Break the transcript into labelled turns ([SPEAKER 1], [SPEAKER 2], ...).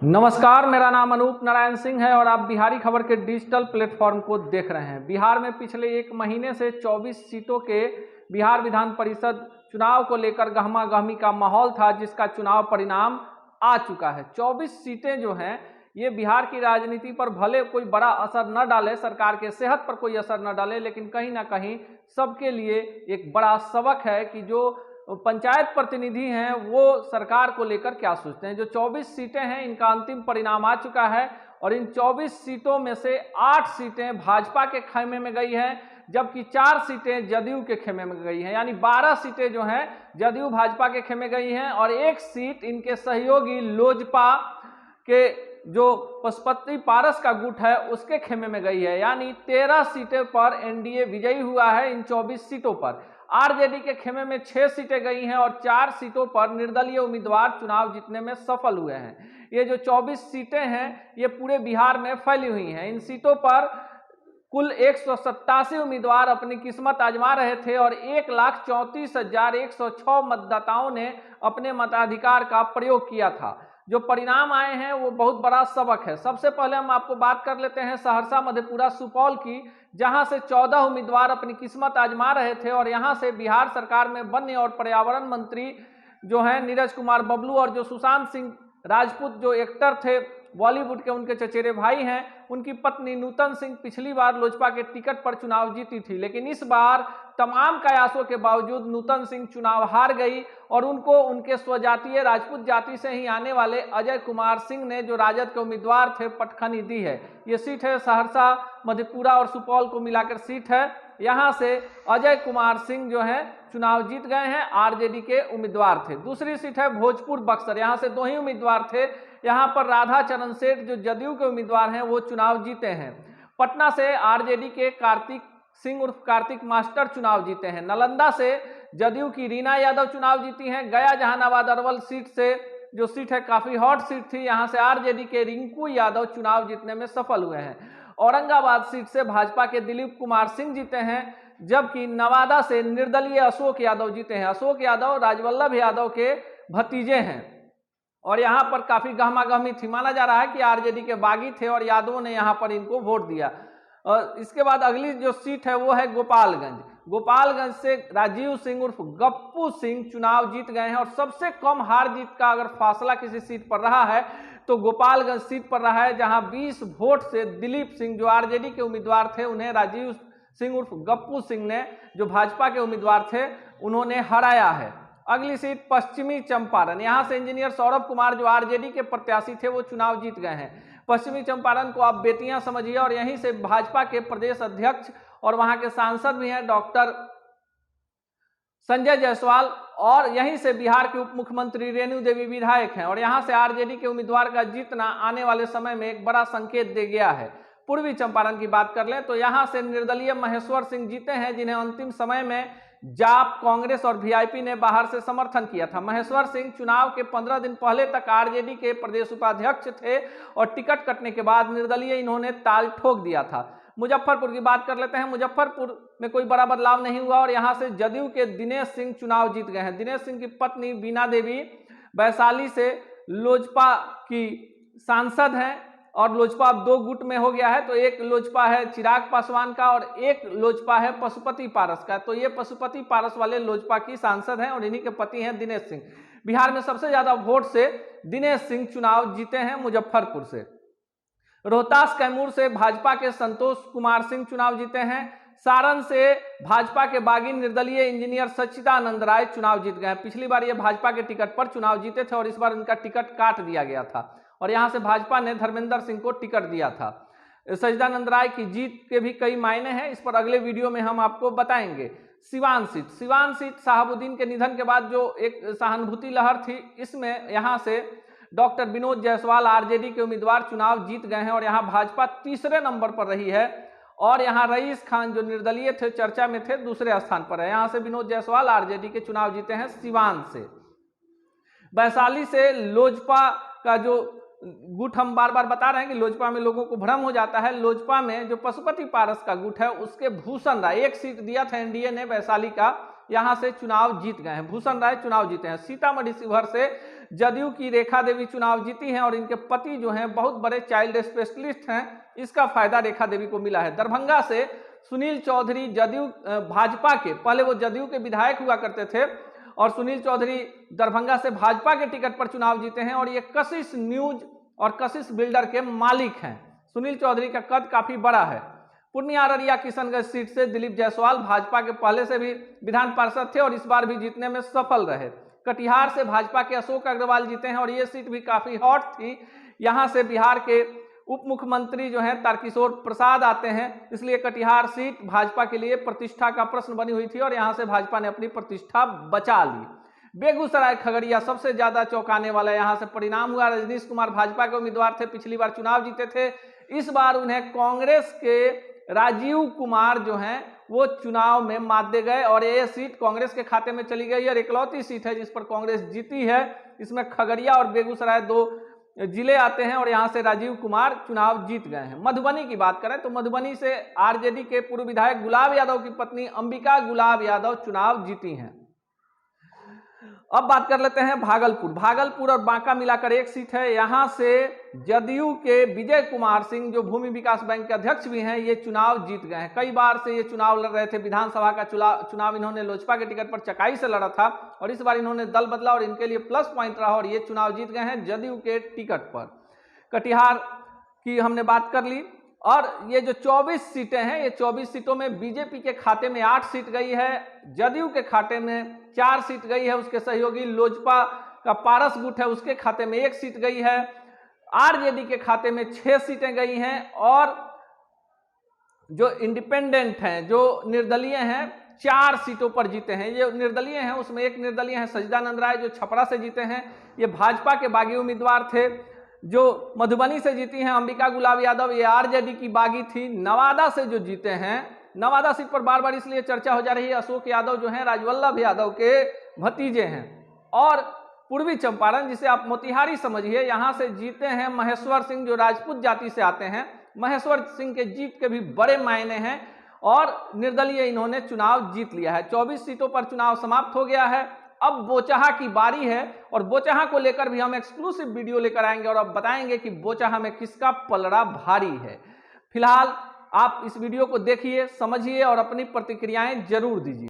[SPEAKER 1] नमस्कार, मेरा नाम अनूप नारायण सिंह है और आप बिहारी खबर के डिजिटल प्लेटफॉर्म को देख रहे हैं। बिहार में पिछले एक महीने से 24 सीटों के बिहार विधान परिषद चुनाव को लेकर गहमा-गहमी का माहौल था, जिसका चुनाव परिणाम आ चुका है। 24 सीटें जो हैं ये बिहार की राजनीति पर भले कोई बड़ा असर न डाले, सरकार के सेहत पर कोई असर न डाले, लेकिन कहीं ना कहीं सबके लिए एक बड़ा सबक है कि जो पंचायत प्रतिनिधि हैं वो सरकार को लेकर क्या सोचते हैं। जो 24 सीटें हैं इनका अंतिम परिणाम आ चुका है और इन 24 सीटों में से 8 सीटें भाजपा के खेमे में गई हैं, जबकि 4 सीटें जदयू के खेमे में गई हैं। यानी 12 सीटें जो हैं जदयू भाजपा के खेमे गई हैं और 1 सीट इनके सहयोगी लोजपा के जो पशुपति पारस का गुट है उसके खेमे में गई है। यानी 13 सीटें पर एनडीए विजयी हुआ है। इन 24 सीटों पर आरजेडी के खेमे में 6 सीटें गई हैं और 4 सीटों पर निर्दलीय उम्मीदवार चुनाव जीतने में सफल हुए हैं। ये जो 24 सीटें हैं ये पूरे बिहार में फैली हुई हैं। इन सीटों पर कुल 187 उम्मीदवार अपनी किस्मत आजमा रहे थे और 1,34,106 मतदाताओं ने अपने मताधिकार का प्रयोग किया था। जो परिणाम आए हैं वो बहुत बड़ा सबक है। सबसे पहले हम आपको बात कर लेते हैं सहरसा, मधेपुरा, सुपौल की, जहां से 14 उम्मीदवार अपनी किस्मत आजमा रहे थे और यहां से बिहार सरकार में वन्य और पर्यावरण मंत्री जो हैं नीरज कुमार बबलू और जो सुशांत सिंह राजपूत जो एक्टर थे बॉलीवुड के, उनके चचेरे भाई हैं, उनकी पत्नी नूतन सिंह पिछली बार लोजपा के टिकट पर चुनाव जीती थी, लेकिन इस बार तमाम कयासों के बावजूद नूतन सिंह चुनाव हार गई और उनको उनके स्वजातीय राजपूत जाति से ही आने वाले अजय कुमार सिंह ने, जो राजद के उम्मीदवार थे, पटखनी दी है। ये सीट है सहरसा, मधेपुरा और सुपौल को मिलाकर सीट है। यहाँ से अजय कुमार सिंह जो है चुनाव जीत गए हैं, आरजेडी के उम्मीदवार थे। दूसरी सीट है भोजपुर बक्सर, यहाँ से 2 ही उम्मीदवार थे। यहाँ पर राधा चरण सेठ जो जदयू के उम्मीदवार हैं वो चुनाव जीते हैं। पटना से आरजेडी के कार्तिक सिंह उर्फ कार्तिक मास्टर चुनाव जीते हैं। नालंदा से जदयू की रीना यादव चुनाव जीती हैं। गया जहानाबाद अरवल सीट से जो सीट है काफी हॉट सीट थी, यहाँ से आरजेडी के रिंकू यादव चुनाव जीतने में सफल हुए हैं। औरंगाबाद सीट से भाजपा के दिलीप कुमार सिंह जीते हैं, जबकि नवादा से निर्दलीय अशोक यादव जीते हैं। अशोक यादव राजवल्लभ यादव के भतीजे हैं और यहाँ पर काफी गहमा-गहमी थी। माना जा रहा है कि आरजेडी के बागी थे और यादवों ने यहाँ पर इनको वोट दिया। और इसके बाद अगली जो सीट है वो है गोपालगंज। गोपालगंज से राजीव सिंह उर्फ गप्पू सिंह चुनाव जीत गए हैं और सबसे कम हार जीत का अगर फासला किसी सीट पर रहा है तो गोपालगंज सीट पर रहा है, जहां 20 वोट से दिलीप सिंह जो आरजेडी के उम्मीदवार थे उन्हें राजीव सिंह उर्फ गप्पू सिंह ने, जो भाजपा के उम्मीदवार थे, उन्होंने हराया है। अगली सीट पश्चिमी चंपारण, यहाँ से इंजीनियर सौरभ कुमार जो आरजेडी के प्रत्याशी थे वो चुनाव जीत गए हैं। पश्चिमी चंपारण को आप बेतियां समझिए और यहीं से भाजपा के प्रदेश अध्यक्ष और वहां के सांसद भी हैं डॉक्टर संजय जायसवाल और यहीं से बिहार के उप मुख्यमंत्री रेणु देवी विधायक हैं और यहां से आरजेडी के उम्मीदवार का जीतना आने वाले समय में एक बड़ा संकेत दे गया है। पूर्वी चंपारण की बात कर लें तो यहां से निर्दलीय महेश्वर सिंह जीते हैं, जिन्हें अंतिम समय में जाप, कांग्रेस और वीआईपी ने बाहर से समर्थन किया था। महेश्वर सिंह चुनाव के 15 दिन पहले तक आरजेडी के प्रदेश उपाध्यक्ष थे और टिकट कटने के बाद निर्दलीय इन्होंने ताल ठोक दिया था। मुजफ्फरपुर की बात कर लेते हैं। मुजफ्फरपुर में कोई बड़ा बदलाव नहीं हुआ और यहाँ से जदयू के दिनेश सिंह चुनाव जीत गए हैं। दिनेश सिंह की पत्नी बीना देवी वैशाली से लोजपा की सांसद हैं और लोजपा अब 2 गुट में हो गया है, तो एक लोजपा है चिराग पासवान का और एक लोजपा है पशुपति पारस का। तो ये पशुपति पारस वाले लोजपा की सांसद हैं और इन्हीं के पति हैं दिनेश सिंह। बिहार में सबसे ज्यादा वोट से दिनेश सिंह चुनाव जीते हैं मुजफ्फरपुर से। रोहतास कैमूर से भाजपा के संतोष कुमार सिंह चुनाव जीते हैं। सारण से भाजपा के बागी निर्दलीय इंजीनियर सच्चिदानंद राय चुनाव जीत गए हैं। पिछली बार ये भाजपा के टिकट पर चुनाव जीते थे और इस बार इनका टिकट काट दिया गया था और यहां से भाजपा ने धर्मेंद्र सिंह को टिकट दिया था। सच्चिदानंद राय की जीत के भी कई मायने हैं, इस पर अगले वीडियो में हम आपको बताएंगे। सिवान सीट शहाबुद्दीन के निधन के बाद जो एक सहानुभूति लहर थी, इसमें यहां से डॉक्टर विनोद जायसवाल आरजेडी के उम्मीदवार चुनाव जीत गए हैं और यहाँ भाजपा तीसरे नंबर पर रही है और यहाँ रईस खान जो निर्दलीय थे, चर्चा में थे, दूसरे स्थान पर है। यहाँ से विनोद जायसवाल आरजेडी के चुनाव जीते हैं सिवान से। वैशाली से लोजपा का जो गुट, हम बार बार बता रहे हैं कि लोजपा में लोगों को भ्रम हो जाता है। लोजपा में जो पशुपति पारस का गुट है उसके भूषण राय, 1 सीट दिया था एनडीए ने वैशाली का, यहां से चुनाव जीत गए हैं। भूषण राय चुनाव जीते हैं। सीतामढ़ी शिवहर से जदयू की रेखा देवी चुनाव जीती हैं और इनके पति जो हैं बहुत बड़े चाइल्ड स्पेशलिस्ट हैं, इसका फायदा रेखा देवी को मिला है। दरभंगा से सुनील चौधरी जदयू भाजपा के, पहले वो जदयू के विधायक हुआ करते थे और सुनील चौधरी दरभंगा से भाजपा के टिकट पर चुनाव जीते हैं और ये कशिश न्यूज और कशिश बिल्डर के मालिक हैं। सुनील चौधरी का कद काफी बड़ा है। पूर्णिया, अररिया, किशनगंज सीट से दिलीप जायसवाल भाजपा के पहले से भी विधान पार्षद थे और इस बार भी जीतने में सफल रहे। कटिहार से भाजपा के अशोक अग्रवाल जीते हैं और ये सीट भी काफी हॉट थी। यहाँ से बिहार के उप मुख्यमंत्री जो हैं तारकिशोर प्रसाद आते हैं, इसलिए कटिहार सीट भाजपा के लिए प्रतिष्ठा का प्रश्न बनी हुई थी और यहाँ से भाजपा ने अपनी प्रतिष्ठा बचा ली। बेगूसराय, खगड़िया सबसे ज्यादा चौंकाने वाला यहाँ से परिणाम हुआ। रजनीश कुमार भाजपा के उम्मीदवार थे, पिछली बार चुनाव जीते थे। इस बार उन्हें कांग्रेस के राजीव कुमार जो हैं वो चुनाव में मात दे गए और ये सीट कांग्रेस के खाते में चली गई और इकलौती सीट है जिस पर कांग्रेस जीती है। इसमें खगड़िया और बेगूसराय 2 जिले आते हैं और यहाँ से राजीव कुमार चुनाव जीत गए हैं। मधुबनी की बात करें तो मधुबनी से आरजेडी के पूर्व विधायक गुलाब यादव की पत्नी अंबिका गुलाब यादव चुनाव जीती हैं। अब बात कर लेते हैं भागलपुर। भागलपुर और बांका मिलाकर एक सीट है। यहाँ से जदयू के विजय कुमार सिंह जो भूमि विकास बैंक के अध्यक्ष भी हैं, ये चुनाव जीत गए हैं। कई बार से ये चुनाव लड़ रहे थे। विधानसभा का चुनाव इन्होंने लोजपा के टिकट पर चकाई से लड़ा था और इस बार इन्होंने दल बदला और इनके लिए प्लस पॉइंट रहा और ये चुनाव जीत गए हैं जदयू के टिकट पर। कटिहार की हमने बात कर ली और ये जो 24 सीटें हैं, ये 24 सीटों में बीजेपी के खाते में 8 सीट गई है, जदयू के खाते में 4 सीट गई है, उसके सहयोगी लोजपा का पारस गुट है उसके खाते में 1 सीट गई है, आरजेडी के खाते में 6 सीटें गई हैं और जो इंडिपेंडेंट हैं, जो निर्दलीय हैं, 4 सीटों पर जीते हैं। ये निर्दलीय हैं, उसमें एक निर्दलीय हैं सजदानंद राय जो छपरा से जीते हैं, ये भाजपा के बागी उम्मीदवार थे। जो मधुबनी से जीती हैं अंबिका गुलाब यादव, ये आरजेडी की बागी थी। नवादा से जो जीते हैं, नवादा सीट पर बार बार इसलिए चर्चा हो जा रही है, अशोक यादव जो हैं राजवल्लभ यादव के भतीजे हैं। और पूर्वी चंपारण जिसे आप मोतिहारी समझिए, यहाँ से जीते हैं महेश्वर सिंह जो राजपूत जाति से आते हैं। महेश्वर सिंह के जीत के भी बड़े मायने हैं और निर्दलीय इन्होंने चुनाव जीत लिया है। 24 सीटों पर चुनाव समाप्त हो गया है। अब बोचहा की बारी है और बोचहा को लेकर भी हम एक्सक्लूसिव वीडियो लेकर आएंगे और अब बताएंगे कि बोचहा में किसका पलड़ा भारी है। फिलहाल आप इस वीडियो को देखिए, समझिए और अपनी प्रतिक्रियाएं जरूर दीजिए।